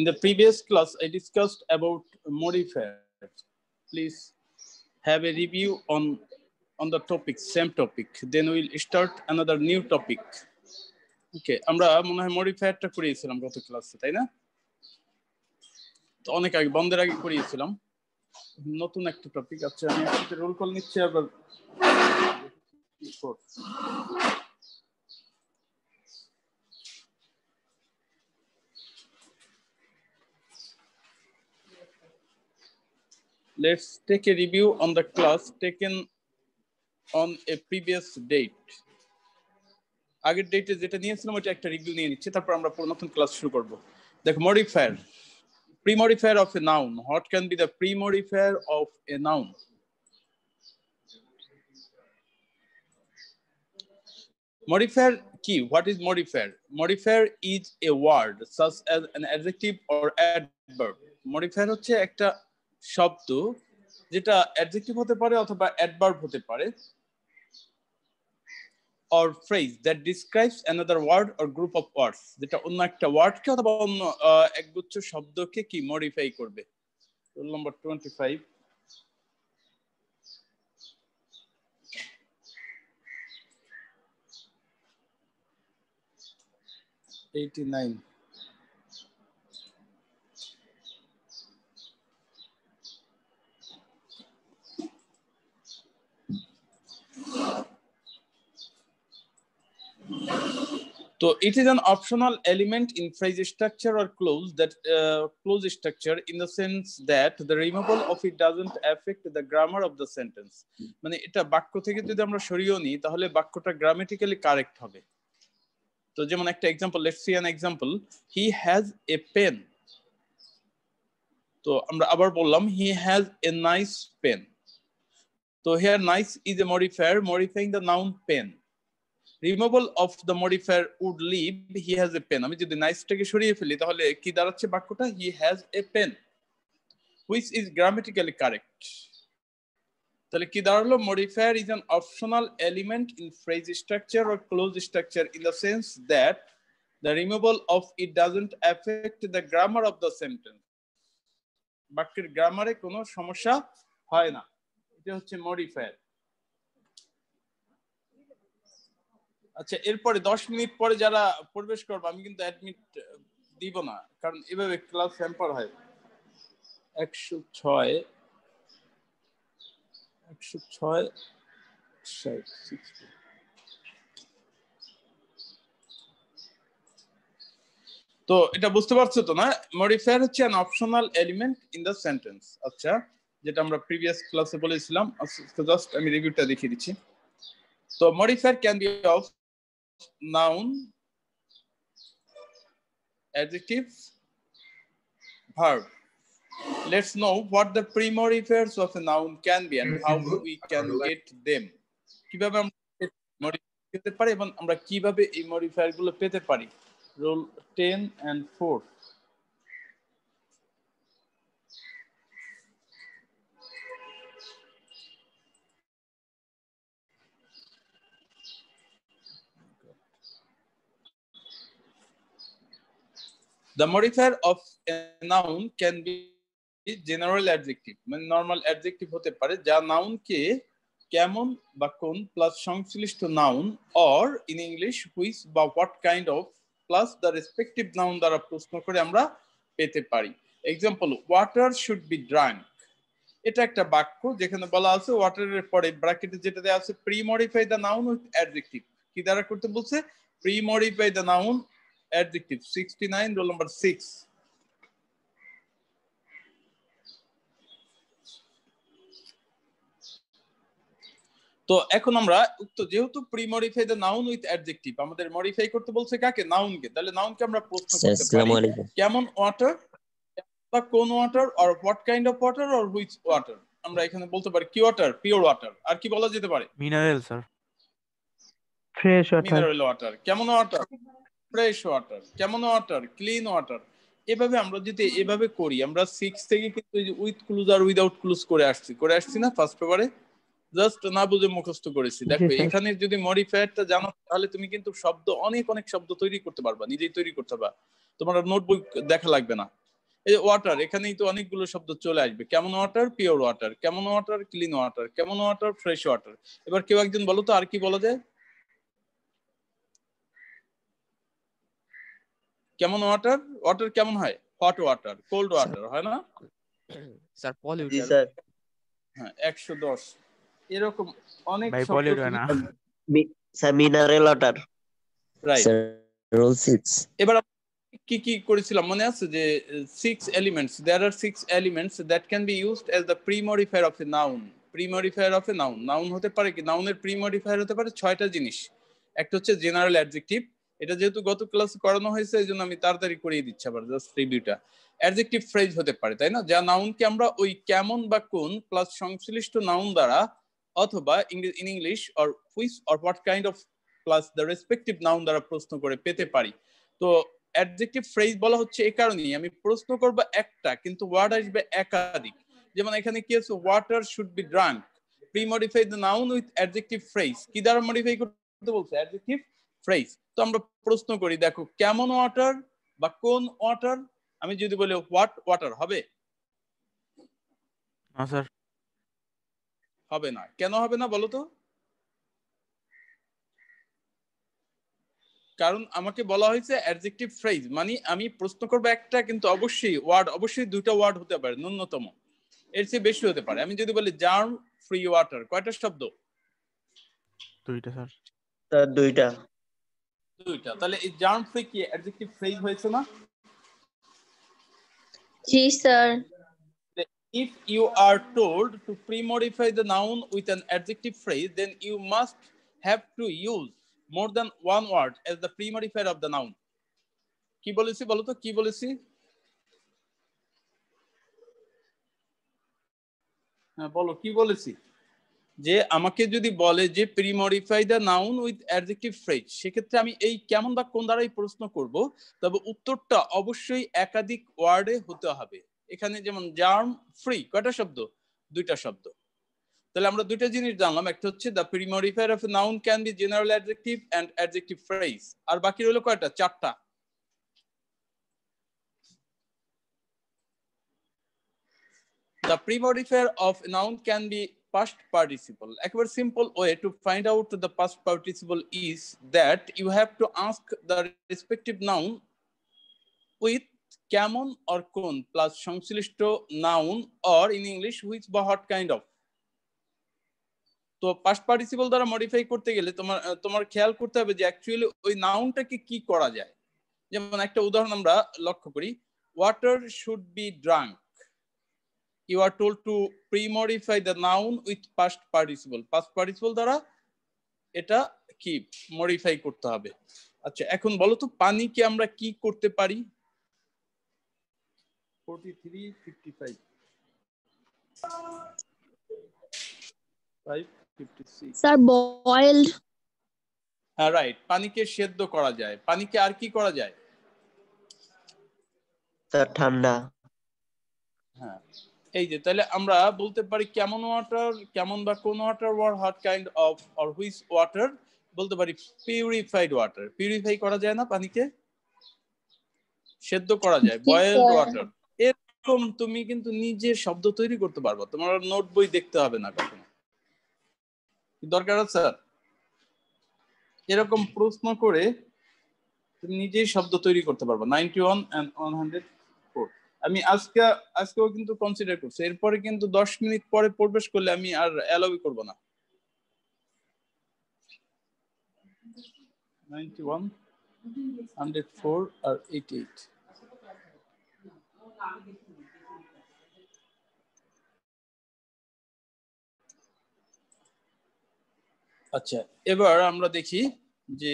In the previous class, I discussed about modifiers. Please have a review on the topic, same topic. Then we'll start another new topic. Okay, আমরা মনে হয় মডিফায়ারটা করিয়েছিলাম গত ক্লাসে, তাই না? তো অনেক আগে, বন্ধের আগে করিয়েছিলাম। নতুন একটা টপিক আছে, আমি একসাথে রোল কল নিচ্ছি আবার। Let's take a review on the class taken on a previous date. আগের ডেটে যেটা নিয়েছিলাম ওটা একটা রিভিউ নিয়ে নিচ্ছি, তারপর আমরা নতুন ক্লাস শুরু করব। দেখো, modifier, pre-modifier of a noun. What can be the pre-modifier of a noun? Modifier key. What is modifier? Modifier is a word such as an adjective or adverb. Modifier হচ্ছে একটা শব্দ যেটা adjective হতে পারে অথবা adverb হতে পারে, or phrase that describes another word or group of words. যেটা অন্য একটা ওয়ার্ডকে অথবা অন্য একগুচ্ছ শব্দকে কি মডিফাই করবে। Roll number 25। So it is an optional element in phrase structure or clause that clause structure, in the sense that the removal of it doesn't affect the grammar of the sentence. মানে এটা বাক্য থেকে যদি আমরা সরিয়েও নিই তাহলে বাক্যটা grammatically correct হবে। তো যেমন একটা example, let's see an example, he has a pen. তো আমরা আবার বললাম he has a nice pen. তো here nice is a modifier modifying the noun pen. Removal of the modifier would leave he has a pen. আমি যদি নাইসটাকে সরিয়ে ফেলি তাহলে কি দাঁড়াচ্ছে বাক্যটা? he has a pen, which is grammatically correct. তাহলে কি দাঁড়ালো? modifier is an optional element in phrase structure or clause structure, in the sense that the removal of it doesn't affect the grammar of the sentence. বাক্যের গ্রামারে কোনো সমস্যা হয় না, এটা হচ্ছে modifier। আচ্ছা, এরপরে 10 মিনিট পরে যারা প্রবেশ করবে আমি কিন্তু অ্যাডমিট দিব না, কারণ এভাবে ক্লাস হ্যাম্পার হয়। 106 তো এটা বুঝতে পারছো তো না? মডিফায়ার হচ্ছে an optional element in the sentence। আচ্ছা, যেটা আমরা প্রিভিয়াস ক্লাসে বলেছিলাম, জাস্ট আমি রিভিউটা দেখিয়ে দিচ্ছি। তো modifier can be of noun, adjective, verb. Let's know what the pre-modifiers of a noun can be and how we can get them. কিভাবে আমরা মডিফাই পেতে পারি এবং আমরা কিভাবে এই মডিফায়ার গুলো পেতে পারি। Rule 10 and 4। The modifier of a noun can be general adjective, মানে নরমাল অ্যাডজেক্টিভ হতে পারে যা নাউনকে কেমন বা কোন প্লাস সংশ্লিষ্ট noun, or in English which বা what kind of plus the respective noun দ্বারা প্রশ্ন করে আমরা পেতে পারি। Example, water should be drunk. এটা একটা বাক্য যেখানে বলা আছে ওয়াটারের পরে ব্র্যাকেটে যেটা দেওয়া আছে pre modify the noun with adjective. কি দ্বারা করতে বলছে? Pre modify the noun adjective. 69, roll number 6। তো এখন আমরা যেহেতু pre modify the noun with adjective, আমাদের মডিফাই করতে বলছে কাকে? নাউনকে। তাহলে নাউনকে আমরা প্রশ্ন করতে পারি কেমন ওয়াটার বা কোন water, or what kind of water, or which water. আমরা এখানে বলতে পারি কি ওয়াটার, পিওর ওয়াটার। আর কি বলা যেতে পারে? Mineral sir, fresh water. Mineral water. কেমন ওয়াটার? Fresh water. কেমন ওয়াটার? Clean water. এভাবে আমরা যদি এভাবে করি, আমরা 6 থেকে কিন্তু উইথ ক্লুজ আর উইদাউট ক্লুজ করে আসছি না ফার্স্ট পেপারে? জাস্ট না বুঝে মুখস্থ করেছি। দেখো এখানে যদি মডিফায়ারটা জানো তাহলে তুমি কিন্তু শব্দ অনেক শব্দ তৈরি করতে পারবা, নিজেই তৈরি করতে পারবা, তোমার নোটবুক দেখা লাগবে না। এই ওয়াটার, এখানেই তো অনেকগুলো শব্দ চলে আসবে। কেমন ওয়াটার, পিওর ওয়াটার। কেমন ওয়াটার, ক্লিন ওয়াটার। কেমন ওয়াটার, ফ্রেশ ওয়াটার। এবার কেউ একজন বলো তো আর কি বলা যায়? কেমন ওয়াটার, ওয়াটার কেমন হয়? হট ওয়াটার, কোল্ড ওয়াটার, হয় না স্যার? পলিউটেড। জি স্যার। হ্যাঁ 110 এরকম অনেক ভাই শব্দ পলিউট তুমি না sir mineral water. Right. Sir roll 6 এবার কি কি করেছিলাম মনে আছে যে 6 elements, there are 6 elements that can be used as the pre-modifier of a noun. Pre-modifier of a noun, noun হতে পারে কি, নাউনের pre-modifier হতে পারে 6টা জিনিস। একটা হচ্ছে জেনারেল অ্যাডজেক্টিভ, এটা যেহেতু গত ক্লাসে করানো হয়েছে এইজন্য আমি তাড়াতাড়ি করিয়ে দিচ্ছি আবার জাস্ট রিভিউটা। অ্যাডজেক্টিভ ফ্রেজ হতে পারে, তাই না, যা নাউনকে আমরা ওই কেমন বা কোন প্লাস সংশ্লিষ্ট নাউন দ্বারা অথবা in English or which or what kind of plus the respective noun দ্বারা প্রশ্ন করে পেতে পারি। তো অ্যাডজেক্টিভ ফ্রেজ বলা হচ্ছে এই কারণেই, আমি প্রশ্ন করব একটা কিন্তু ওয়ার্ড আসবে একাধিক। যেমন এখানে কি আছে, water should be drunk, pre-modify the noun with adjective phrase. কি দ্বারা মডিফাই করতে বলছে? Adjective phrase. তো আমরা প্রশ্ন করি, দেখো কেমন ওয়াটার বা কোন ওয়াটার, আমি যদি বলি হোয়াট ওয়াটার, হবে? না স্যার, হবে না। কেন হবে না বলো তো? কারণ আমাকে বলা হয়েছে অ্যাডজেক্টিভ ফ্রেজ, মানে আমি প্রশ্ন করবো একটা কিন্তু অবশ্যই ওয়ার্ড, অবশ্যই দুইটা ওয়ার্ড হতে পারে ন্যূনতম, এর চেয়ে বেশি হতে পারে। আমি যদি বলি জার্ম ফ্রি ওয়াটার, কয়টা শব্দ? দুইটা স্যার। স্যার দুইটা। দুইটা। তাহলে এই জার্ম ফ্রি কি অ্যাডজেক্টিভ ফ্রেজ হয়েছে না? জি sir. If you are told to pre-modify the noun with an adjective phrase, then you must have to use more than one word as the pre-modifier of the noun. কি বলেছি বলো তো, কি বলেছি? হ্যাঁ বলো কি বলেছি? যে আমাকে যদি বলে যে pre-modify the noun with adjective phrase, সেক্ষেত্রে আমি এই কেমন বা কোন দ্বারাই প্রশ্ন করব, তবে উত্তরটা অবশ্যই একাধিক ওয়ার্ডে হতে হবে। এখানে যেমন জার্ম ফ্রি, কয়টা শব্দ? দুইটা শব্দ। তাহলে আমরা দুইটা জিনিস জানলাম, একটা হচ্ছে the premodifier of a noun can be general adjective and adjective phrase. আর বাকি রইল কয়টা? চারটা। The pre-modifier of a noun can be past participle. A simple way to find out the past participle is that you have to ask the respective noun with কেমন or কোন plus সংশ্লিষ্ট noun or in English which বা what kind of. তো past participle দ্বারা modify করতে গেলে তোমার খেয়াল করতে হবে যে অ্যাকচুয়ালি ওই নাউনটাকে কি করা যায়। যেমন একটা উদাহরণ আমরা লক্ষ্য করি, water should be drunk. You are told to pre-modify the noun with past participle. Past participle দ্বারা এটা কি মডিফাই করতে হবে। আচ্ছা এখন বলো তো পানিকে আমরা কি করতে পারি? 43 55 556 স্যার বয়েলড। হ্যাঁ রাইট, পানিকে সেদ্ধ করা যায়। পানিকে আর কি করা যায়? স্যার ঠান্ডা। হ্যাঁ এই যে, তাহলে আমরা বলতে পারি কেমন ওয়াটার, কেমন বা কোন water, or what kind of or which water, বলতে পারি পিউরিফাইড ওয়াটার। পিউরিফাই করা যায় না পানিকে? সেদ্ধ করা যায়, বয়েলড ওয়াটার। এরকম তুমি কিন্তু নিজে শব্দ তৈরি করতে পারবা, তোমার নোট বই দেখতে হবে না কখনো। দরকার আছে স্যার এরকম প্রশ্ন করে তুমি নিজেই শব্দ তৈরি করতে পারবা। 91 and 104 আমি আজকেও কিন্তু কনসিডার করছি। এরপরে কিন্তু 10 মিনিট পরে প্রবেশ করলে আমি আর অ্যালাউই করব না। 91 104 আর 88। আচ্ছা এবার আমরা দেখি যে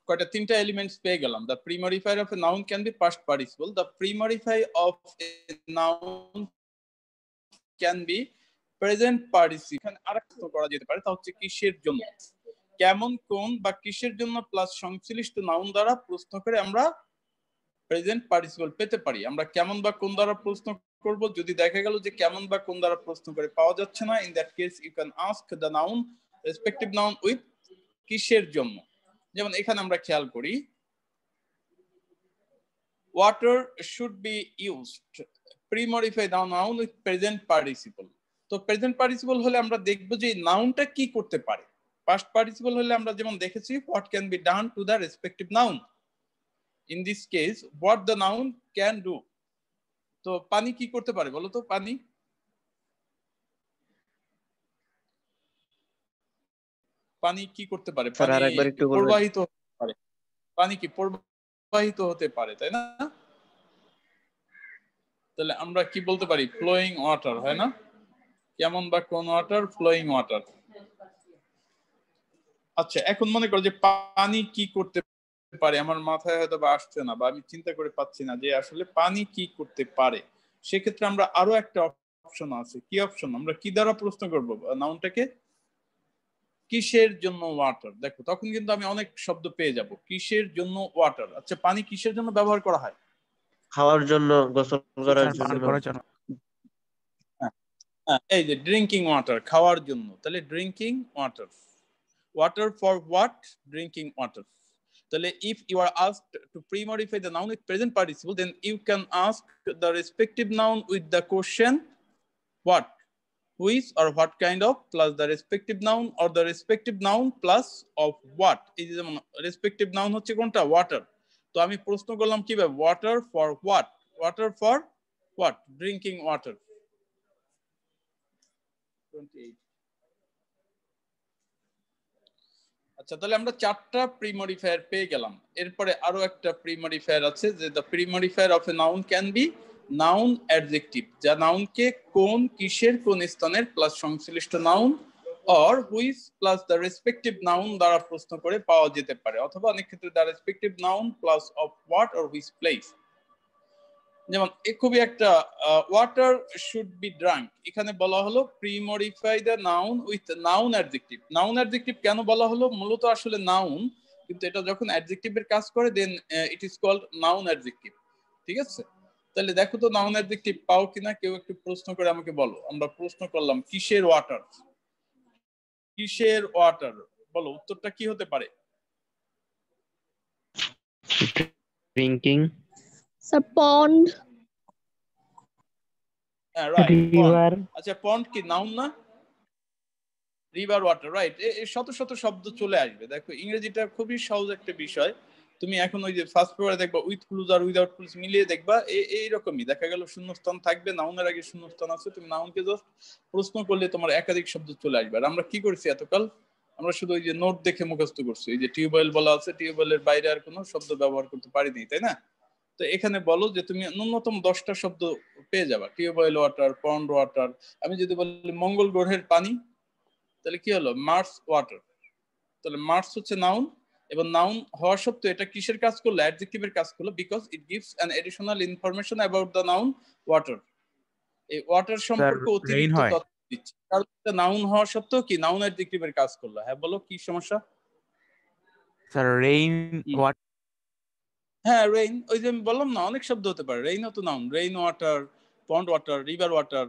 কয়টা, তিনটা এলিমেন্টস পেয়ে গেলাম। The premodifier of a noun can B past participle. The pre-modify of a noun can B present participle. এখানে আরেকটা করা যেতে পারে, তা হচ্ছে কিসের জন্য, কেমন কোন বা কিসের জন্য প্লাস সংশ্লিষ্ট নাউন দ্বারা প্রশ্ন করে আমরা প্রেজেন্ট পার্টিসিপল পেতে পারি। আমরা কেমন বা কোন দ্বারা প্রশ্ন করব যদি দেখা গেল যে কেমন বা কোন দ্বারা প্রশ্ন করে পাওয়া যাচ্ছে না, in that case you can ask the noun respective noun with কিসের জন্য। যেমন এখানে আমরা খেয়াল করি water should be used pre-modify the noun with present participle। তো প্রেজেন্ট পার্টিসিপল হলে আমরা দেখব যে নাউনটা কি করতে পারে। পাস্ট পার্টিসিপল হলে আমরা যেমন দেখেছি what can be done to the respective noun, in this case what the noun can do। তো পানি কি করতে পারে বলো তো? পানি পানি কি করতে পারে? স্যার পানি আরেকবার একটু বলবেন। প্রবাহিত হতে পারে। পানি কি প্রবাহিত হতে পারে, তাই না? তাহলে আমরা কি বলতে পারি? ফ্লোয়িং ওয়াটার, হয় না? কেমন বা কোন ওয়াটার? Flowing water. আচ্ছা, এখন মনে করো যে পানি কি করতে পারে, আমার মাথায় হয়তো বা আসছে না বা আমি চিন্তা করে পাচ্ছি না যে আসলে পানি কি করতে পারে। সেক্ষেত্রে আমরা আরো একটা অপশন আছে। কি অপশন? আমরা কি দ্বারা প্রশ্ন করব নাউনটাকে? কিসের জন্য ওয়াটার। দেখো তখন কিন্তু আমি অনেক শব্দ পেয়ে যাব। কিসের জন্য ওয়াটার। আচ্ছা, পানি কিসের জন্য ব্যবহার করা হয়? খাওয়ার জন্য, গোসল করার স্যার পান জন্য। করার জন্য। এই যে ড্রিঙ্কিং ওয়াটার, খাওয়ার জন্য। তাহলে drinking water. Water for what? Drinking water. তাহলে if you are asked to pre-modify the noun with present participle, then you can ask the respective noun with the question what, which or what kind of, plus the respective noun or the respective noun plus of what। এই যে যেমন respective noun হচ্ছে কোনটা? water। তো আমি প্রশ্ন করলাম কিভাবে? water for what? water for what? drinking water। 28। আচ্ছা, তাহলে আমরা চারটা প্রিমডিফায়ার পেয়ে গেলাম। এরপরে আরো একটা প্রিমডিফায়ার আছে যে the premodifier of a noun can be noun adjective, যা নাউনকে কোন, কিসের, কোন স্থানের প্লাস সংশ্লিষ্ট noun or which plus the respective noun দ্বারা প্রশ্ন করে পাওয়া যেতে পারে, অথবা অনেক ক্ষেত্রে the respective noun plus of what or which place. যেমন খুবই একটা ওয়াটার শুড বি ড্রাঙ্ক, এখানে বলা হলো premodify the noun with noun adjective. Noun adjective কেন বলা হলো? মূলত আসলে নাউন, কিন্তু এটা যখন অ্যাডজেক্টিভের কাজ করে then it is called noun adjective. ঠিক আছে? তাহলে দেখো তো নাউন অ্যাডজেক্টিভ পাও কিনা, কেউ একটু প্রশ্ন করে আমাকে বলো। আমরা প্রশ্ন করলাম কিসের ওয়াটার, কিসের ওয়াটার, বলো উত্তরটা কি হতে পারে? Drinking. Sir, pond. হ্যাঁ, রাইট, River. আচ্ছা, পন্ড কি নাউন না? River water, right. শত শত শব্দ চলে আসবে। দেখো ইংরেজিটা খুবই সহজ একটা বিষয়। তুমি এখন ওই যে ফার্স্ট পেপারে দেখবা উইথ ক্লুজ আর উইদাউট ক্লুজ মিলিয়ে দেখবা এইরকমই দেখা গেল শূন্যস্থান থাকবে, নাউনের আগে শূন্যস্থান আছে, তুমি নাউনকে জাস্ট প্রশ্ন করলে তোমার একাধিক শব্দ চলে আসবে। আর আমরা কি করছি এতকাল? আমরা শুধু ওই যে নোট দেখে মুখস্থ করছি। এই যে টিউবওয়েল বলা আছে, টিউবওয়েলের বাইরে আর কোনো শব্দ ব্যবহার করতে পারিনি, তাই না? তো এখানে বলো যে তুমি ন্যূনতম 10টা শব্দ পেয়ে যাবা। Tube well water, pond water. আমি যদি বলি মঙ্গল গ্রহের পানি, তাহলে কি হলো? Mars water. তাহলে মার্স হচ্ছে নাউন, এবং নাউন হওয়া সত্ত্বেও এটা কিসের কাজ করলো? অ্যাডজেক্টিভের কাজ করলো, because it gives an additional information about the noun water. এই ওয়াটার সম্পর্কে অতিরিক্ত তথ্য দিচ্ছে, কারণ এটা নাউন হওয়া সত্ত্বেও কি নাউন অ্যাডজেক্টিভের কাজ করলো। হ্যাঁ বলো, কি সমস্যা? Sir rain water. হ্যাঁ, রেইন, ওই যে আমি বললাম না, অনেক শব্দ হতে পারে। রেইনও তো noun. Rain water, pond water, river water.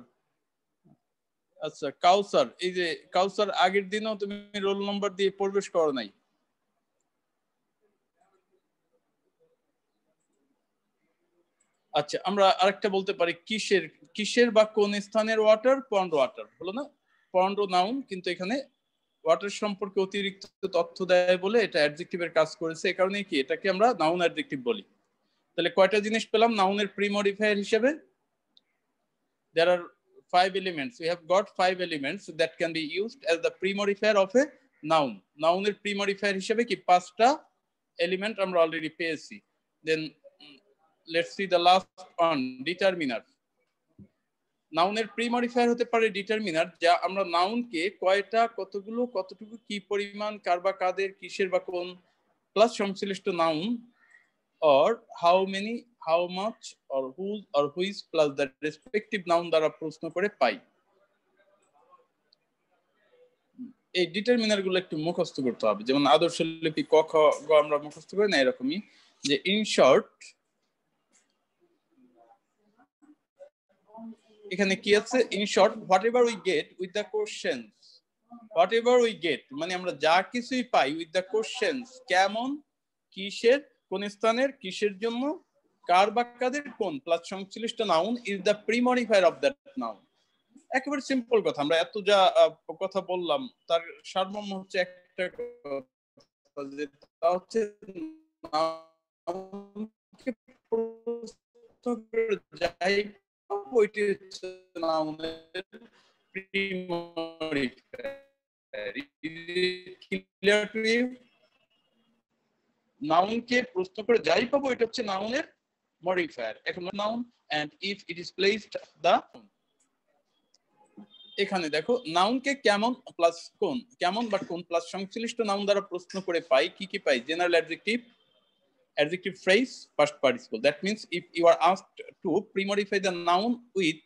আচ্ছা, কাউসার, এই যে কাউসার আগের দিনও তুমি রোল নাম্বার দিয়ে প্রবেশ করো নাই। আচ্ছা, আমরা আরেকটা বলতে পারি কিসের, কিসের বা কোন স্থানের ওয়াটার? পন্ড ওয়াটার হলো না? পন্ড নাউন, কিন্তু এখানে ওয়াটার সম্পর্কে অতিরিক্ত তথ্য দেয় বলে এটা অ্যাডজেক্টিভের কাজ করেছে। এই কারণে কি এটাকে আমরা নাউন অ্যাডজেক্টিভ বলি। তাহলে কয়টা জিনিস পেলাম নাউনের প্রিমডিফায়ার হিসেবে? There are 5 elements. We have got 5 elements that can be used as the pre-modifier of a noun. নাউনের প্রিমডিফায়ার হিসেবে কি 5টা এলিমেন্ট আমরা অলরেডি পেয়েছি। Then let's see the last one, determiner. নাউনের প্রিমডিফায়ার হতে পারে ডিটারমিনার, যা আমরা নাউনকে কয়টা, কতগুলো, কতটুকু, কি পরিমাণ, কার বা কাদের, কিসের বা কোন প্লাস সংশ্লিষ্ট noun or how many, how much or whose or which plus the respective noun দ্বারা প্রশ্ন করে পাই। এই ডিটারমিনার গুলো একটু মুখস্থ করতে হবে। যেমন আদর্শ লিপি ক খ গ আমরা মুখস্থ করি না, এরকমই যে ইন শর্ট এখানে কি আছে in short whatever we get with the questions whatever we get মানে আমরা যা কিছুই পাই উইথ দ্য কোশ্চেনস কেমন কিসের কোন স্থানের কিসের জন্য কার বা কাদের কোন প্লাস সংশ্লিষ্ট noun is the premodifier of that noun একেবারে সিম্পল কথা আমরা এত যা কথা বললাম তার সারমর্ম হচ্ছে একটা কথা যেটা হচ্ছে নাউনকে যাই ওইটি হচ্ছে নাউনের প্রিমডিফায়ার ক্লিয়ার টু ইউ নাউনকে প্রশ্ন করে যাই পাবো এটা হচ্ছে নাউনের মডিফায়ার এখন noun and if it is placed the এখানে দেখো নাউনকে কেমন প্লাস কোন কেমন বা কোন প্লাস সংশ্লিষ্ট নাউন দ্বারা প্রশ্ন করে পাই কি পাই general adjective phrase past participle that means if you are asked to pre-modify the noun with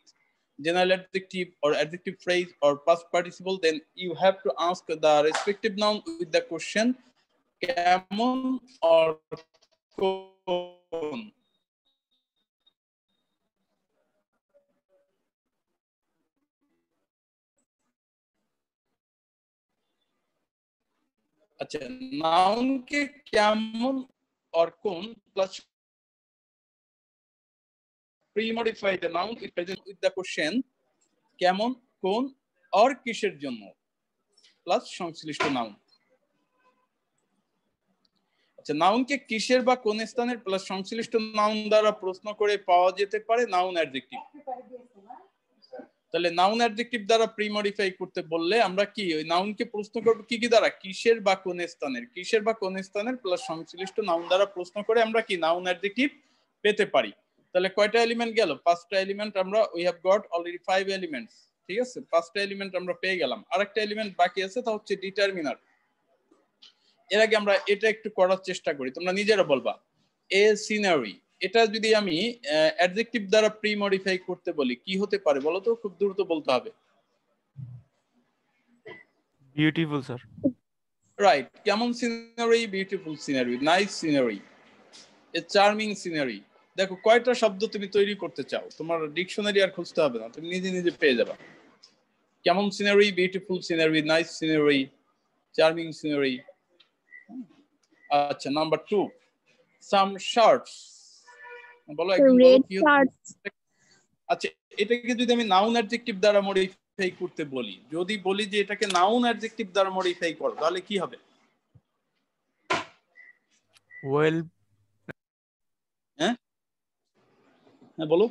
general adjective or adjective phrase or past participle then you have to ask the respective noun with the question কেমন or কোন আচ্ছা নাউনকে কেমন or কোন plus pre-modify the noun is present with the question কেমন কোন or কিসের জন্য plus সংশ্লিষ্ট নাউন আচ্ছা নাউনকে কিসের বা কোন স্থানের প্লাস সংশ্লিষ্ট নাউন দ্বারা প্রশ্ন করে পাওয়া যেতে পারে নাউন অ্যাডজেক্টিভ তাহলে নাউন অ্যাডজেক্টিভ দ্বারা প্রি-মডিফাই করতে বললে আমরা কি ওই নাউনকে প্রশ্ন করব কি দ্বারা কিসের বা কোন স্থানের প্লাস সংশ্লিষ্ট নাউন দ্বারা প্রশ্ন করে আমরা কি নাউন অ্যাডজেক্টিভ পেতে পারি তাহলে কয়টা এলিমেন্ট গেল পাঁচটা এলিমেন্ট আমরা we have got already 5 elements ঠিক আছে পাঁচটা এলিমেন্ট আমরা পেয়ে গেলাম আরেকটা এলিমেন্ট বাকি আছে তা হচ্ছে ডিটারমিনার এর আগে আমরা এটা একটু করার চেষ্টা করি তোমরা নিজেরা বলবা এ সিনারি এটা যদি আমি অ্যাডজেক্টিভ দ্বারা প্রি-মডিফাই করতে বলি কি হতে পারে বলো তো খুব দ্রুত বলতে হবে বিউটিফুল স্যার রাইট কেমন scenery beautiful scenery nice scenery a charming scenery দেখো কয়টা শব্দ তুমি তৈরি করতে চাও তোমার ডিকশনারি আর খুঁজতে হবে না তুমি নিজে নিজে পেয়ে যাবে কেমন scenery beautiful scenery nice scenery charming scenery আচ্ছা নাম্বার 2 সাম শার্টস বলো একদম বলো কি আচ্ছা এটাকে যদি আমি নাউন অ্যাডজেক্টিভ দ্বারা মডিফাই করতে বলি যদি বলি যে এটাকে নাউন অ্যাডজেক্টিভ দ্বারা মডিফাই করো তাহলে কি হবে ওয়েল হ্যাঁ বলো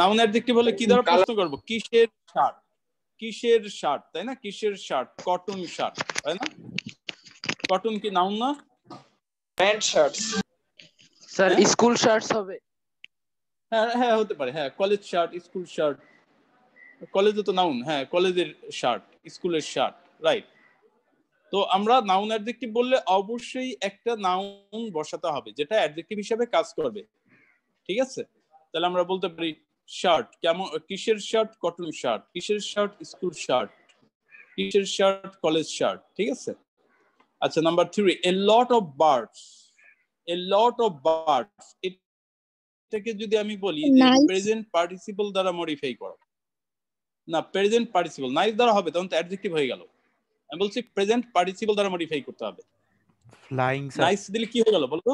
নাউন অ্যাডজেক্টিভ হলে কি দ্বারা প্রশ্ন করব কিসের শার্ট তাই না কিসের শার্ট কটন শার্ট তাই না কটন কি নাউন না pant shirts sir school shirts হবে হ্যাঁ হতে পারে হ্যাঁ কলেজ শার্ট স্কুল শার্ট কলেজে তো নাউন হ্যাঁ কলেজের শার্ট স্কুলের শার্ট রাইট তো আমরা নাউন অ্যাডজেক্টিভ বললে অবশ্যই একটা নাউন বসাতে হবে যেটা অ্যাডজেক্টিভ হিসেবে কাজ করবে ঠিক আছে তাহলে আমরা বলতে পারি শার্ট কেমন কিসের শার্ট কটন শার্ট কিসের শার্ট স্কুল শার্ট কিসের শার্ট কলেজ শার্ট ঠিক আছে আচ্ছা number 3 a lot of birds এটাকে যদি আমি বলি যে প্রেজেন্ট পার্টিসিপল দ্বারা মডিফাই করো না প্রেজেন্ট পার্টিসিপল নাইস দ্বারা হবে তখন তো অ্যাডজেক্টিভ হয়ে গেল আমি বলছি প্রেজেন্ট পার্টিসিপল দ্বারা মডিফাই করতে হবে ফ্লাইং নাইস দিলে কি হয়ে গেল বলতো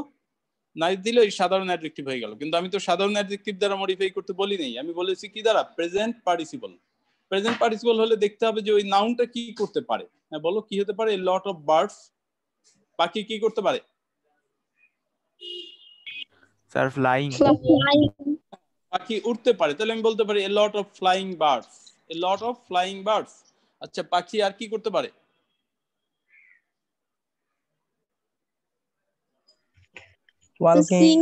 নাইস দিলে ওই সাধারণ অ্যাডজেক্টিভ হয়ে গেল কিন্তু আমি তো সাধারণ অ্যাডজেক্টিভ দ্বারা মডিফাই করতে বলি নাই আমি বলেছি কি দ্বারা প্রেজেন্ট পার্টিসিপল হলে দেখতে হবে যে ওই নাউনটা কি করতে পারে হ্যাঁ বলো কি হতে পারে a lot of birds পাখি কি করতে পারে স্যার ফ্লাইং পাখি উড়তে পারে তাহলে আমি বলতে পারি a lot of flying birds আচ্ছা পাখি আর কি করতে পারে ওয়াকিং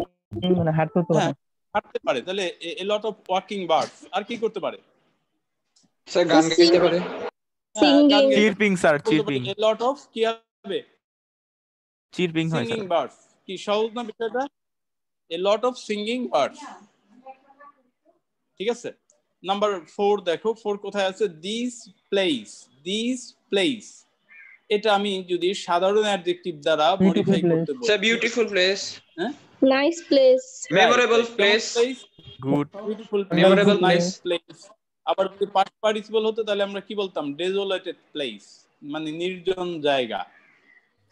মানে হাঁটতে পারে তাহলে a lot of walking birds আর কি করতে পারে স্যার গান গাইতে পারে চিরপিং স্যার চিরপিং a lot of কি হবে চিরপিং হয় singing birds কি সহজ না বিষয়টা a lot of singing birds ঠিক আছে নাম্বার 4 দেখো 4 কোথায় আছে this place এটা আমি যদি সাধারণ অ্যাডজেক্টিভ দ্বারা মডিফাই করতে বলি স্যার বিউটিফুল প্লেস হ্যাঁ nice place memorable place good beautiful Memorable nice place. Place. আবার যদি পাস্ট পার্টিসিপল হতো তাহলে আমরা কি বলতাম? ডেসোলেটেড প্লেস, মানে নির্জন জায়গা।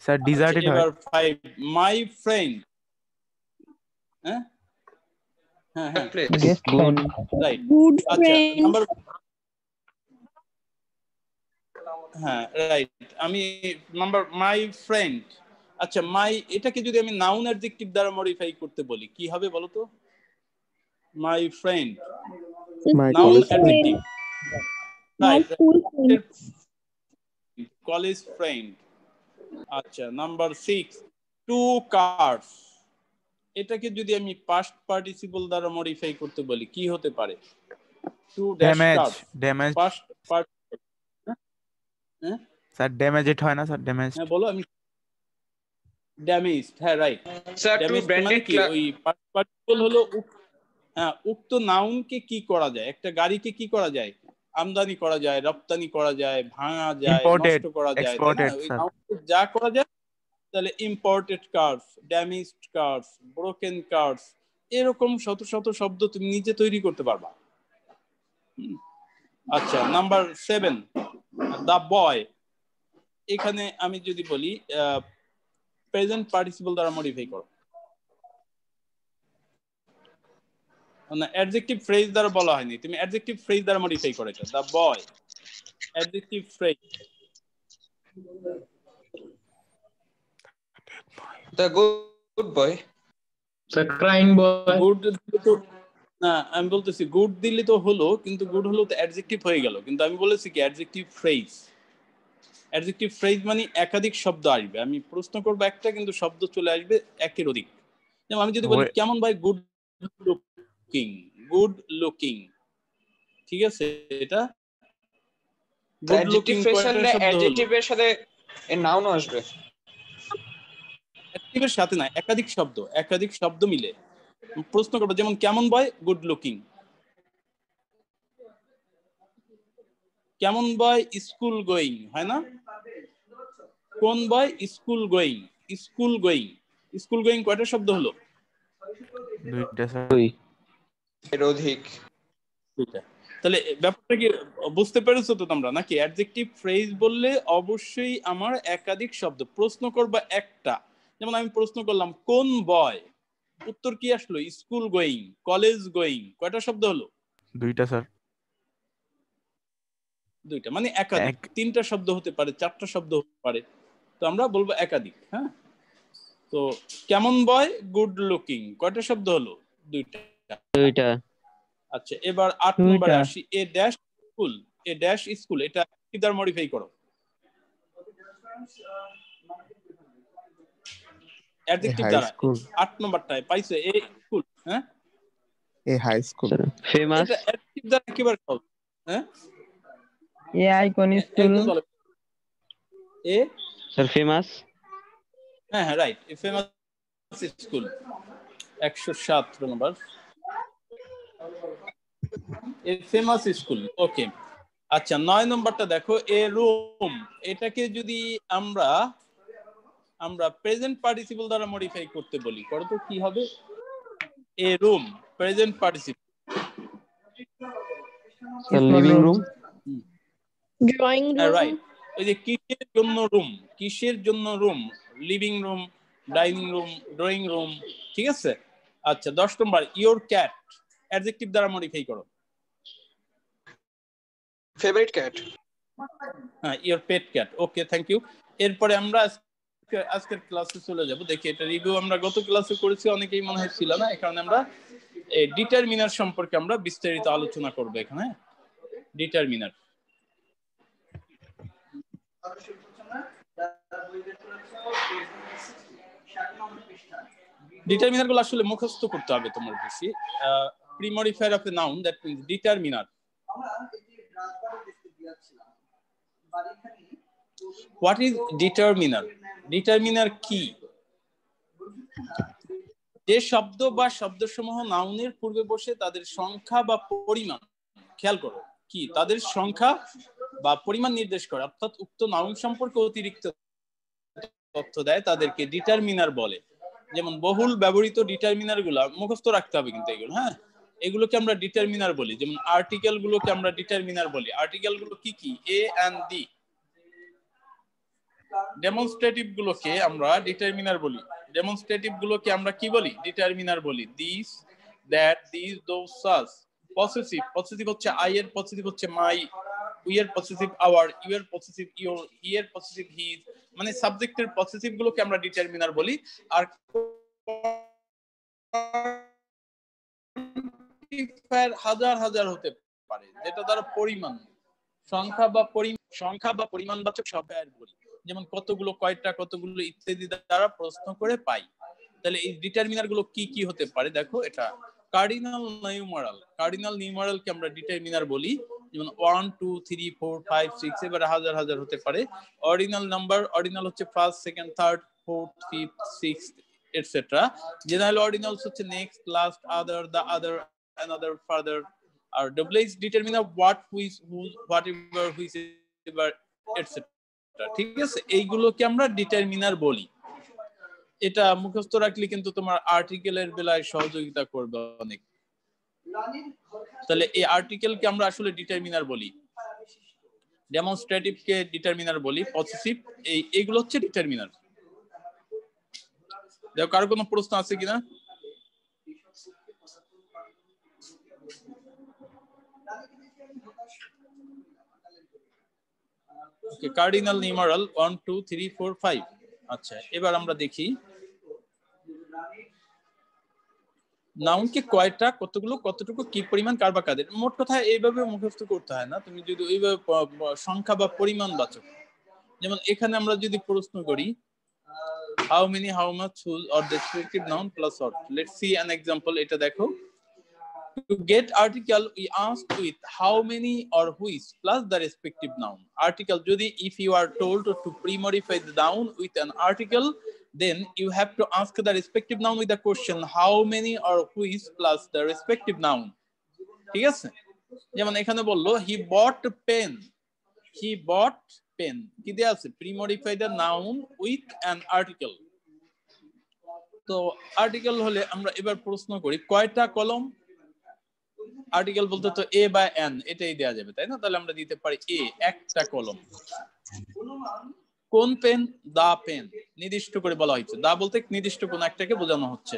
স্যার ডিজার্টেড হয়। এবার 5 মাই ফ্রেন্ড। হ্যাঁ হ্যাঁ হ্যাঁ Place. Guest friend. Right. Good আচ্ছা friend. নাম্বার, হ্যাঁ রাইট, আমি নাম্বার মাই ফ্রেন্ড। আচ্ছা মাই, এটাকে যদি আমি নাউন অ্যাডজেক্টিভ দ্বারা মডিফাই করতে বলি কি হবে বলো তো? My friend My noun college adjective, My right, school friend. College friend. আচ্ছা নাম্বার 6 টু কার্স, এটাকে যদি আমি পাস্ট পার্টিসিপল দ্বারা মডিফাই করতে বলি কি হতে পারে? Two dash cars, damage past participle. হ্যাঁ স্যার ড্যামেজড হয় না স্যার? ড্যামেজ হ্যাঁ বলো। আমি ড্যামেজড, হ্যাঁ রাইট। Sir, two ড্যামেজ মানে branded কি? ওই পাস্ট পার্টিসিপল হলো হ্যাঁ উক্ত নাউনকে কি করা যায়, একটা গাড়িকে কি করা যায়? আমদানি করা যায়, রপ্তানি করা যায়, ভাঙা যায়, ইম্পোর্টেড, নষ্ট করা যায়, তাই না? এক্সপোর্টেড ওই স্যার। নাউনকে যা করা যায়, তাহলে imported cars, damaged cars, broken cars, এরকম শত শত শব্দ তুমি নিজে তৈরি করতে পারবা। আচ্ছা নাম্বার 7 দা বয়, এখানে আমি যদি বলি প্রেজেন্ট পার্টিসিপল দ্বারা মডিফাই করো, না অ্যাডজেক্টিভ ফ্রেজ দ্বারা বলা হয়নি, তুমি অ্যাডজেক্টিভ ফ্রেজ দ্বারা মডিফাই করো এটা। The boy adjective phrase. The good boy. Sir, crying boy. Good না, আমি বলতেছি গুড দিলে তো হলো, কিন্তু গুড হলো তো অ্যাডজেক্টিভ হয়ে গেল, কিন্তু আমি বলেছি কি অ্যাডজেক্টিভ ফ্রেজ। অ্যাডজেক্টিভ ফ্রেজ মানে একাধিক শব্দ আসবে, আমি প্রশ্ন করবো একটা কিন্তু শব্দ চলে আসবে একের অধিক। যেমন আমি যদি বলি কেমন ভাই? গুড লুকিং, গুড লুকিং, ঠিক আছে? এটা গুড লুকিং Adjective phrase হলে adjective এর সাথে এর noun আসবে। অ্যাডজেক্টিভের সাথে না, একাধিক শব্দ, একাধিক শব্দ মিলে প্রশ্ন করবো। যেমন কেমন বয়? Good looking. কেমন বয়? স্কুল গোয়িং, হয় না? কোন boy? School going. School going, school going কয়টা শব্দ হলো? দুইটা স্যার। এর অধিক। দুইটা। তাহলে ব্যাপারটা কি বুঝতে পেরেছো তো তোমরা নাকি? অ্যাডজেক্টিভ ফ্রেজ বললে অবশ্যই আমার একাধিক শব্দ। প্রশ্ন করবা একটা, যেমন আমি প্রশ্ন করলাম কোন বয়, উত্তর কি আসলো? স্কুল গোয়িং, কলেজ গোয়িং, কয়টা শব্দ হলো? দুইটা স্যার। দুইটা, মানে একাধিক। তিনটা শব্দ হতে পারে, চারটা শব্দ হতে পারে, তো আমরা বলবো একাধিক। হ্যাঁ, তো কেমন বয়? গুড লুকিং, কয়টা শব্দ হলো? দুইটা। দুইটা। আচ্ছা এবার 8 নম্বরে আসি। A dash school, a dash school, এটা কি দ্বারা মডিফাই করো? অ্যাডজেক্টিভ দ্বারা। 8 নম্বরটায় পাইছো এ স্কুল। হ্যাঁ, A high school. Famous. এটা অ্যাডজেক্টিভ দ্বারা কিভাবে করো? হ্যাঁ, A icon school. A Sir, famous. হ্যাঁ হ্যাঁ রাইট, এ ফেমাস স্কুল 107 নম্বর। A famous school, okay. আচ্ছা 9 নম্বরটা দেখো, এ রুম, এটাকে যদি আমরা প্রেজেন্ট পার্টিসিপল দ্বারা মডিফাই করতে বলি, করো তো কি হবে? A room present participle. Living room. Drawing room. Right, ওই যে কিসের জন্য রুম, কিসের জন্য room? Living room, dining room, drawing room, ঠিক আছে? আচ্ছা 10 নম্বর, ইওর ক্যাট, অ্যাডজেক্টিভ দ্বারা মডিফাই করো। Favourite cat. হ্যাঁ, your pet cat, okay, thank you. এরপরে আমরা আজকের ক্লাসে চলে যাব। দেখি এটা রিভিউ আমরা গত ক্লাসে করেছি, অনেকেই মনে হয় ছিল না, এই কারণে আমরা ডিটারমিনার সম্পর্কে আমরা বিস্তারিত আলোচনা করব এখানে। ডিটারমিনার, ডিটারমিনার গুলো আসলে মুখস্থ করতে হবে তোমার বেশি। Premodifier of a noun, that means determiner. What is determiner? Determiner কি? যে শব্দ বা শব্দসমূহ নাউনের পূর্বে বসে তাদের সংখ্যা বা পরিমাণ, খেয়াল করো, কি তাদের সংখ্যা বা পরিমাণ নির্দেশ করে, অর্থাৎ উক্ত নাউন সম্পর্কে অতিরিক্ত তথ্য দেয়, তাদেরকে ডিটারমিনার বলে। যেমন বহুল ব্যবহৃত ডিটারমিনার গুলা মুখস্থ রাখতে হবে কিন্তু এগুলো। হ্যাঁ, এগুলোকে আমরা ডিটারমিনার বলি। যেমন আর্টিকেল গুলোকে আমরা ডিটারমিনার বলি। আর্টিকেল গুলো কি কি? এ এন্ড ডি। ডেমনস্ট্রেটিভ গুলোকে আমরা ডিটারমিনার বলি। ডেমনস্ট্রেটিভ গুলোকে আমরা কি বলি? ডিটারমিনার বলি। This, that, this, those, such. Possessive, possessive হচ্ছে আই এর পসেসিভ হচ্ছে মাই, উই এর পসেসিভ আওয়ার, ইউ এর পসেসিভ ইওর, হি এর পসেসিভ হিজ। মানে সাবজেক্টের পসেসিভ গুলোকে আমরা ডিটারমিনার বলি। আর হাজার হাজার হতে পারে, যেটা দ্বারা পরিমাণ, সংখ্যা বা পরিমাণবাচক শব্দ বলি। যেমন কতগুলো, কয়টা, কতগুলো ইত্যাদি দ্বারা প্রশ্ন করে পাই। তাহলে এই ডিটারমিনার গুলো কি কি হতে পারে দেখো। এটা কার্ডিনাল নিউমারাল। কার্ডিনাল নিউমারালকে আমরা ডিটারমিনার বলি। যেমন 1 2 3 4 5 6 এবারে হাজার হাজার হতে পারে। অর্ডিনাল নাম্বার, অর্ডিনাল হচ্ছে first, second, third, fourth, fifth, sixth etcetera. General ordinals হচ্ছে next, last, other, the other, another, further. আর double H determiner what, which, whose, whatever, whichever, etc. ঠিক আছে, এইগুলোকে আমরা ডিটারমিনার বলি। এটা মুখস্থ রাখলে কিন্তু তোমার আর্টিকেলের বেলায় সহযোগিতা করবে অনেক। তাহলে এই আর্টিকেলকে আমরা আসলে ডিটারমিনার বলি, ডেমনস্ট্রেটিভ কে ডিটারমিনার বলি, পসেসিভ, এইগুলো হচ্ছে ডিটারমিনার। দেখো কারো কোনো প্রশ্ন আছে কিনা? Cardinal numeral 1 2 3 4 5। আচ্ছা, এবার আমরা দেখি নাউনকে কয়টা, কতগুলো, কতটুকু, কি পরিমাণ, কার বা কাদের। মোট কথা এইভাবে মুখস্থ করতে হয় না, তুমি যদি এইভাবে সংখ্যা বা পরিমাণবাচক। যেমন এখানে আমরা যদি প্রশ্ন করি how many, how much, whose or the respective noun plus or. Let's see an example. এটা দেখো, to get article we ask with how many or which plus the respective noun. Article jodi if you are told to pre-modify the noun with an article, then you have to ask the respective noun with the question how many or which plus the respective noun. ঠিক আছে, যেমন এখানে বললো he bought pen, he bought pen, কি দেয়া আছে? pre-modify the noun with an article. তো article হলে আমরা এবার প্রশ্ন করি কয়টা কলম। আর্টিকেল বলতে তো এ বা এন এটাই দেয়া যাবে, তাই না? তাহলে আমরা দিতে পারি এ, একটা কলম। কোন পেন? দা পেন, নির্দিষ্ট করে বলা হয়েছে। দা বলতে নির্দিষ্ট কোন একটাকে বোঝানো হচ্ছে।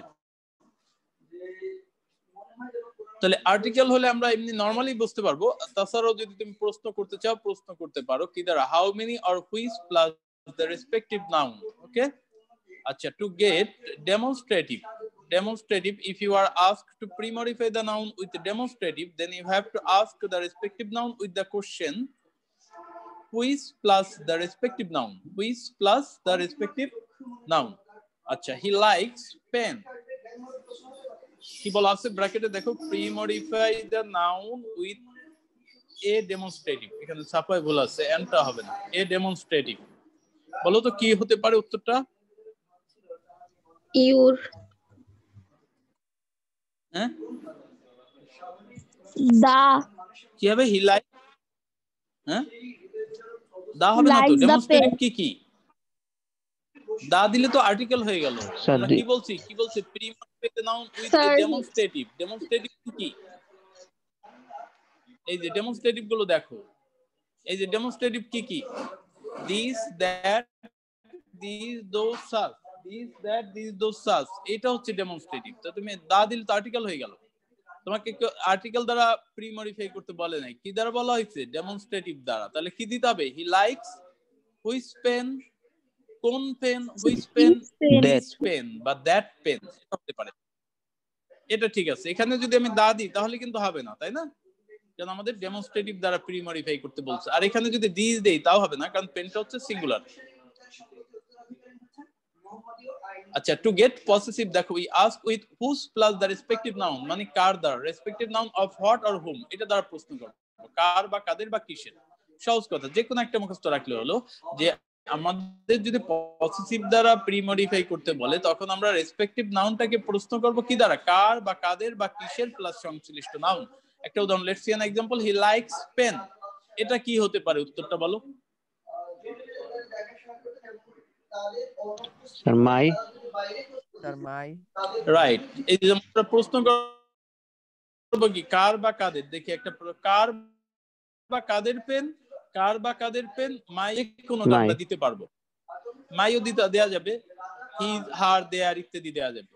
তাহলে আর্টিকেল হলে আমরা এমনি নরমালি বুঝতে পারবো। তাছাড়াও যদি তুমি প্রশ্ন করতে চাও, প্রশ্ন করতে পারো কি দ্বারা? How many or which plus the respective noun. Okay, আচ্ছা, to get demonstrative. Demonstrative, if you are asked to pre-modify the noun with the demonstrative, then you have to ask the respective noun with the question which plus the respective noun, which plus the respective noun. আচ্ছা, he likes pen, কি বলা আছে ব্র্যাকেটে দেখো, pre-modify the noun with a demonstrative। এখানে ছাপায় ভুল আছে, এনটা হবে না, a demonstrative। বলো তো কি হতে পারে উত্তরটা? your, হ্যাঁ, the, কি হবে? হি লাইক, হ্যাঁ, দা হবে না তো। likes the demonstrative pen. কি কি? দা দিলে তো আর্টিকেল হয়ে গেল। স্যার আমরা কি বলছি? কি বলছি? Pre-modify the noun with a Sir, demonstrative. Demonstrative কি কি? এই যে ডেমনস্ট্রেটিভ গুলো দেখো, এই যে ডেমনস্ট্রেটিভ কি কি? This, that, this, those, such, this, that, this, those, such, এটা হচ্ছে ডেমনস্ট্রেটিভ। তো তুমি দা দিলে তো আর্টিকেল হয়ে গেল। তোমাকে আর্টিকেল দ্বারা প্রি-মডিফাই করতে বলে নাই, কি দ্বারা বলা হয়েছে? ডেমনস্ট্রেটিভ দ্বারা। তাহলে কি দিতে হবে? হি লাইকস হুইচ পেন, কোন pen, which pen, this pen বা দ্যাট পেন হতে পারে। এটা ঠিক আছে। এখানে যদি আমি দা দিই তাহলে কিন্তু হবে না, তাই না? কারণ আমাদের ডেমনস্ট্রেটিভ দ্বারা প্রি-মডিফাই করতে বলছে। আর এখানে যদি দিস দেই তাও হবে না, কারণ পেনটা হচ্ছে সিঙ্গুলার। আচ্ছা, টু গেট পসেসিভ দেখো, we ask with whose plus the respective noun, মানে কার দ্বারা, respective noun of what or whom, এটা দ্বারা প্রশ্ন করব। কার বা কাদের বা কিসের। সহজ কথা, যে কোনো একটা মুখস্থ রাখলে হলো যে আমাদের যদি পসেসিভ দ্বারা প্রি-মডিফাই করতে বলে তখন আমরা রেসপেক্টিভ নাউনটাকে প্রশ্ন করব কি দ্বারা? কার বা কাদের বা কিসের প্লাস সংশ্লিষ্ট নাউন। একটা উদাহরণ, let's see an example. He likes pen, এটা কি হতে পারে? উত্তরটা বলো। Sir my, sir my, right. এই যে আমরা প্রশ্ন করবো কি কার বা কাদের, দেখি একটা কার বা কাদের পেন, কার বা কাদের পেন, মাই কোনো আমরা দিতে পারবো, মাইও দেয়া যাবে, হিজ হার দেয়ার ইত্যাদি দেয়া যাবে।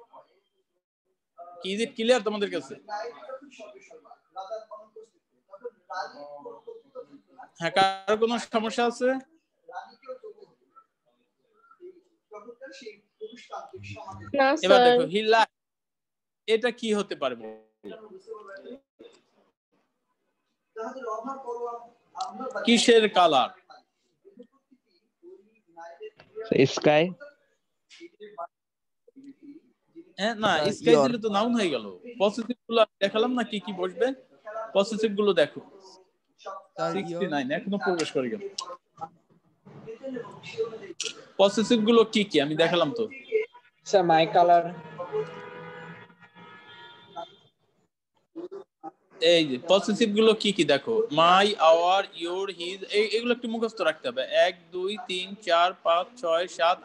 কি ইজ ইট ক্লিয়ার তোমাদের কাছে? হ্যাঁ, কার কোনো সমস্যা আছে? এবার দেখো হি লাইক, এটা কি হতে পারে? কিসের কালার? স্কাই। হ্যাঁ না, স্কাই দিলে তো নাউন হয়ে গেল। পসেসিভ গুলো দেখালাম না কি কি বসবে, পসেসিভ গুলো দেখো। 69 এখনো প্রবেশ করে গেল। পসেসিভ গুলো কি কি আমি দেখালাম তো স্যার। মাই কালার, এই যে পসেসিভ গুলো কি কি দেখো, মাই, আওয়ার, ইওর, হিজ, এগুলো একটু মুখস্থ রাখতে হবে। 1 2 3 4 5 6 7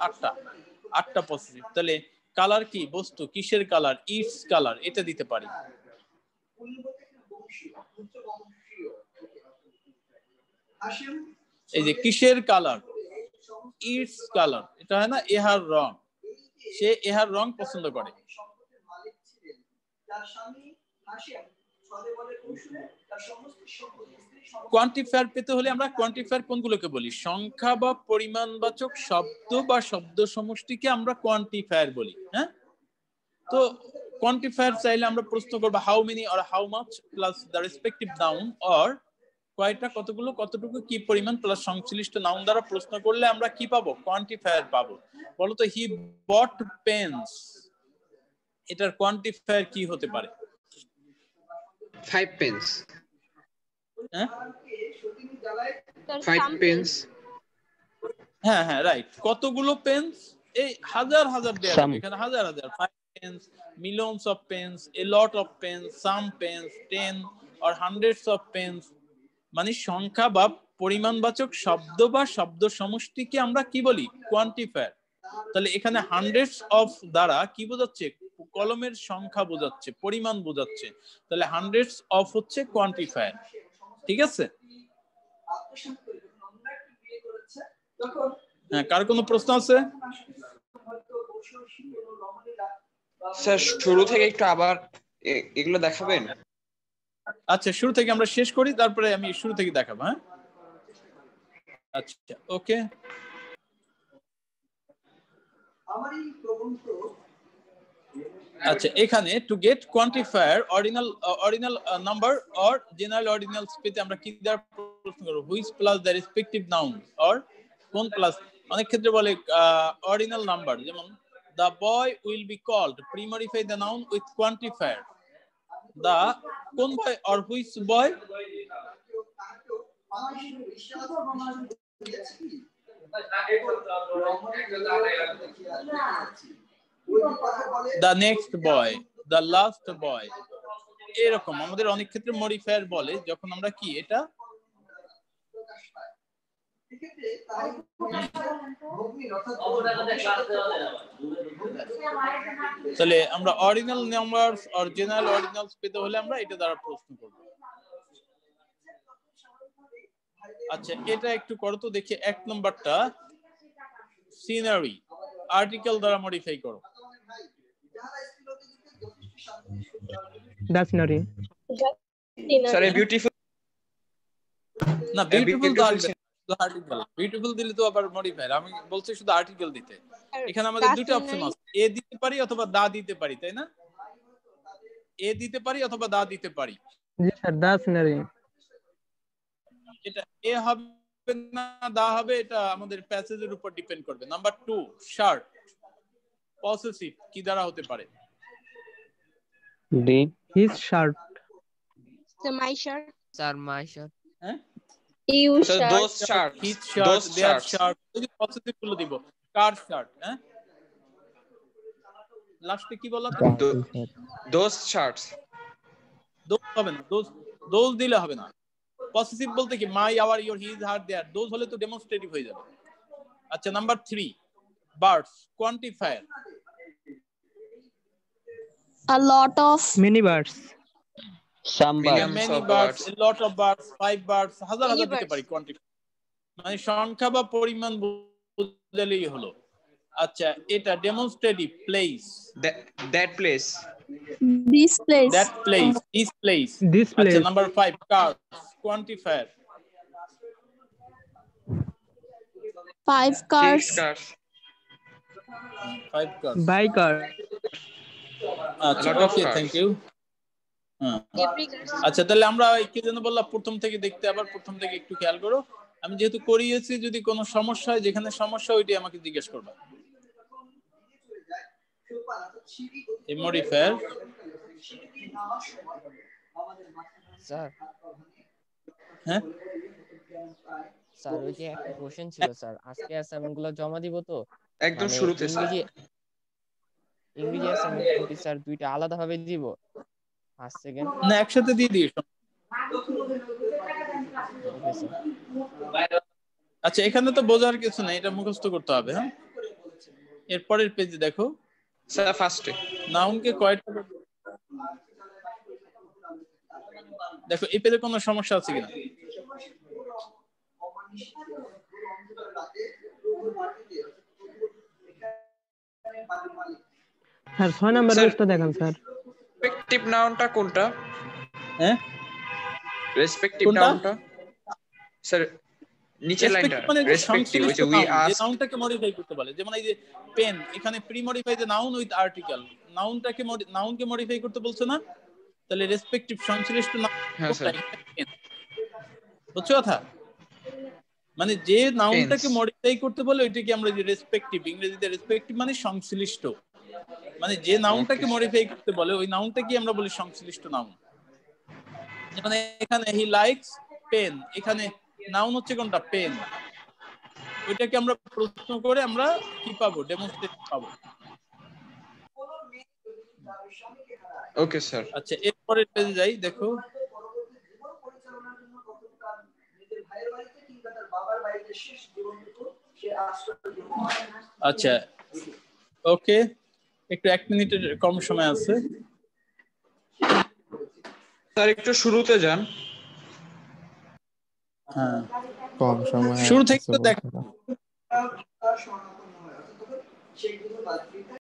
8টা পসেসিভ। তাহলে কালার কি? বস্তু। কিসের কালার? ইটস কালার, এটা দিতে পারি। এই যে কিসের কালার? ইটস কালার, এটা হয় না এহার রং, সে এহার রং পছন্দ করে। কোয়ান্টিফায়ার পেতে হলে আমরা কোয়ান্টিফায়ার কোনগুলোকে বলি? সংখ্যা বা পরিমাণবাচক শব্দ বা শব্দ সমষ্টিকে আমরা কোয়ান্টিফায়ার বলি। হ্যাঁ, তো কোয়ান্টিফায়ার চাইলে আমরা প্রশ্ন করব how many or how much plus the respective noun, or কয়টা, কতগুলো, কতটুকু, কি পরিমাণ প্লাস সংশ্লিষ্ট নাউন দ্বারা প্রশ্ন করলে আমরা কি পাবো? কোয়ান্টিফায়ার পাবো। বলো তো, হি বট পেন্স, এটার কোয়ান্টিফায়ার কি হতে পারে? 5 পেন্স। হ্যাঁ 5 পেন্স। হ্যাঁ হ্যাঁ, রাইট। কতগুলো পেন্স? এই হাজার হাজার দেয়া যাবে এখানে, হাজার হাজার। 5 pens, millions of pens, a lot of pens, some pens, 10 or hundreds of pens. মানে সংখ্যা বা পরিমাণবাচক শব্দ বা শব্দ সমষ্টিকে আমরা কি বলি? কোয়ান্টিফায়ার। তাহলে এখানে হান্ড্রেডস অফ দ্বারা কি বোঝাচ্ছে? কলমের সংখ্যা বোঝাচ্ছে, পরিমাণ বোঝাচ্ছে। তাহলে হান্ড্রেডস অফ হচ্ছে কোয়ান্টিফায়ার। ঠিক আছে? হ্যাঁ, কার কোনো প্রশ্ন আছে? স্যার শুরু থেকে একটু আবার এগুলো দেখাবেন? আচ্ছা, শুরু থেকে আমরা শেষ করি, তারপরে আমি শুরু থেকে দেখাবো। হ্যাঁ, আচ্ছা, ওকে। আচ্ছা, এখানে to get quantifier ordinal number or general ordinals পেতে আমরা কি দ্বারা প্রশ্ন করব? Which plus the respective noun, or কোন প্লাস। অনেক ক্ষেত্রে বলে অর্ডিনাল নাম্বার, যেমন the boy will be called, pre-modify the noun with quantifier. The কোন boy or which boy? The next boy, the last boy। এরকম আমাদের অনেক ক্ষেত্রে মডিফায়ার বলে যখন আমরা কি এটা তাহলে আমরা ordinal numbers or general ordinals পেতে হলে আমরা এটা দ্বারা প্রশ্ন করব। আচ্ছা, এটা একটু করো তো দেখি। 1 নম্বরটা সিনারি, আর্টিকেল দ্বারা মডিফাই করো। দা সিনারি। স্যার বিউটিফুল না, বিউটিফুল তো আর্টিকেল, বিউটিফুল দিলে তো আবার মডিফায়ার। আমি বলছি শুধু আর্টিকেল দিতে। এখানে আমাদের দুটো অপশন আছে, এ দিতে পারি অথবা দা দিতে পারি, তাই না? এ দিতে পারি অথবা দা দিতে পারি। জি স্যার, দা সিনারি। এটা এ হবে না দা হবে, এটা আমাদের প্যাসেজের উপর ডিপেন্ড করবে। নাম্বার 2, শার্ট, পসেসিভ কি দ্বারা হতে পারে? D. His shirt. My shirt. Sir my shirt. হ্যাঁ, you sir shirt. Those shirt, his shirt, their shirt, এই পসেসিভ গুলো দিব। কার শার্ট, হ্যাঁ, লাস্টে কি বললাম? Those shorts. দোজ হবে না, দোজ দিলে হবে না। পসেসিভ বলতে কি my, our, your, his, her, their. Those হলে তো ডেমনস্ট্রেটিভ হয়ে যাবে। আচ্ছা, number 3, birds, quantifier. A lot of. Many birds. Some birds. Millions many of birds, birds. a lot of birds, 5 birds, হাজার Many হাজার দিতে birds. পারি কোয়ান্টিটি, মানে সংখ্যা বা পরিমাণ বুঝলেই হলো। আচ্ছা, এটা demonstrative, place, That place. This place. that place, this place। This আচ্ছা, place. Number 5 cars, quantifier, 5 cars. 6 cars. 5 cars. By car. আচ্ছা, A lot of okay, cars. Thank you. হ্যাঁ, Every car. আচ্ছা, তাহলে আমরা কি যেন বললাম, প্রথম থেকে দেখতে, আবার প্রথম থেকে একটু খেয়াল করো। আমি যেহেতু করিয়েছি, যদি কোনো সমস্যা হয়, যেখানে সমস্যা ওইটাই আমাকে জিজ্ঞেস করবা। A modifier, স্যার হ্যাঁ স্যার ওই যে একটা কোশ্চেন ছিল স্যার, আজকে অ্যাসাইনমেন্ট গুলো জমা দিব তো, একদম মানে শুরুতে স্যার। ইংরেজি অ্যাসাইনমেন্ট কি স্যার দুইটা আলাদা ভাবে দিব? ফার্স্ট সেকেন্ড না, একসাথে দিয়ে দিই। Okay sir. আচ্ছা, এখানে তো বোঝার কিছু নাই, এটা মুখস্থ করতে হবে। হ্যাঁ, এরপরের পেজে দেখো স্যার ফার্স্টে নাউনকে কয়টা, দেখো এই পেজে কোনো সমস্যা আছে কিনা। স্যার 6 নাম্বার স্যার, পেজটা দেখান স্যার। রেসপেক্টিভ নাউনটা কোনটা? হ্যাঁ, রেসপেক্টিভ কোনটা? নাউনটা স্যার নিচের লাইনটা রেসপেক্টিভ মানে রেসপেক্টিভ, ওই সংশ্লিষ্ট যে উই নাউন, যে আস্ক। নাউনটাকে মডিফাই করতে বলে। যেমন এই যে পেন, এখানে premodify the noun with article, নাউনকে মডিফাই করতে বলছে না? তাহলে রেসপেক্টিভ সংশ্লিষ্ট নাউন হ্যাঁ স্যার। বুঝছো কথা? মানে যে নাউনটাকে মডিফাই করতে বলে ওইটাকে আমরা যে রেসপেক্টিভ, ইংরেজিতে রেসপেক্টিভ মানে সংশ্লিষ্ট, মানে যে নাউনটাকে মডিফাই করতে বলে ওই নাউনটাকে আমরা বলি সংশ্লিষ্ট নাউন। যেমন এখানে হি লাইকস পেন, এখানে নাউন হচ্ছে কোনটা? পেন। ওইটাকে আমরা প্রশ্ন করে আমরা কি পাবো? ডেমনস্ট্রেট পাবো। Okay sir. আচ্ছা, এরপরের পেজে যাই, দেখো আচ্ছা, ওকে, একটু 1 মিনিটের কম সময় আছে। স্যার একটু শুরুতে যান। হ্যাঁ, কম সময় শুরু থেকে তো আছে দেখো। বলতে হবে।